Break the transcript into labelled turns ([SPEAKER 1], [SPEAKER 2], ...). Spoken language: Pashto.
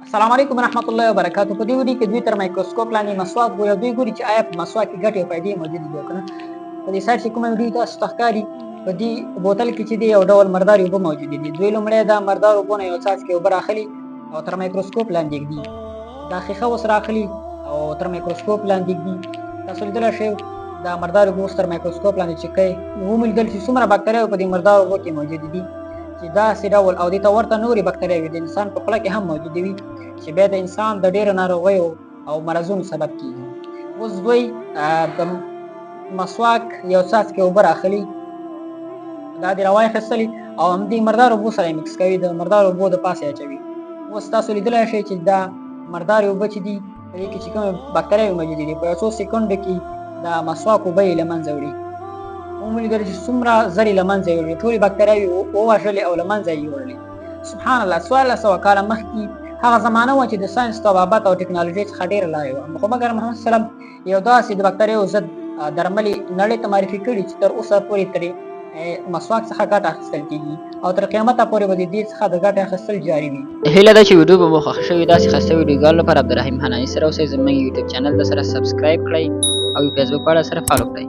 [SPEAKER 1] السلام علیکم ورحمت الله وبرکاتہ. په دې ویډیو کې دوی تر مایکروسکوپ لاندې مسواک ګوري. دوی ګوري چې آیا په مسواک کې ګټې او فایدې موجودې دي او که نه. په دې سایډ چې کومه ویډیو تاسو ته ښکاري په دې بوتل کې چې دی یو ډول مردارې اوبه موجودې دي. دوی لومړی دا مردار اوبو نه یو څاڅکې اوبه راخلي او تر مایکروسکوپ لاندې ږدي. دا ښیښه اوس راخلي او تر مایکروسکوپ لاندې ږدي. تاسو لیدلی شئ دا مردار اوبه اوس تر مایکروسکوپ لاندې چې کوي وموندل چې څومره بکتریاوې په دې مردار اوبو کې موجودې دي چې داسې ډول او دې ته ورته نورې بکتریاوې د انسان په خوله کې هم موجودې وي چې بیا د انسان د ډېرو ناروغیو او مرضونو سبب کېږي. اوس دوی د مسواک یو څاڅکې اوبه راخلي، دا دې راواخیستلې او همدې مردار اوبو سره یې مکس کوي، د مردار اوبو د پاسه یې اچوي. اوس تاسو لیدلی شئ چې دا مردارې اوبه چې دي په دې کې چې کومې بکتریاوې موجودې دي په یو څو سیکنډو کې دا مسواک اوبه یې له منځه وړي. ومو لیدل چې څومره زر یې له منځه یې وړي، ټولې بکتریاوې ووژلې او له منځه یې یوړلې. سبحان الله، 1400 کاله مخکې هغه زمانه وه چې د ساینس طبابت او ټکنالوژۍ څخه ډېره لرې وه، خو مګر محمد صلی الله علیه وسلم یو داسې د بکتریاوو ضد درملې نړۍ ته معرفي کړي چې تر اوسه پورې ترې مسواک څخه ګټه اخیستل کېږي او تر قیامته پورې به د دې څخه د ګټې اخیستل جاري وي.
[SPEAKER 2] هیله ده چې ویډیو به مو خوښ شوې. داسې ښایسته ویډیوګانو لپاره عبدالرحیم حناني سره اوسئ. زموږ یوټیوب چینل د سره سبسکرایب کړئ او فیسبوک پاڼه سره فالو کړئ.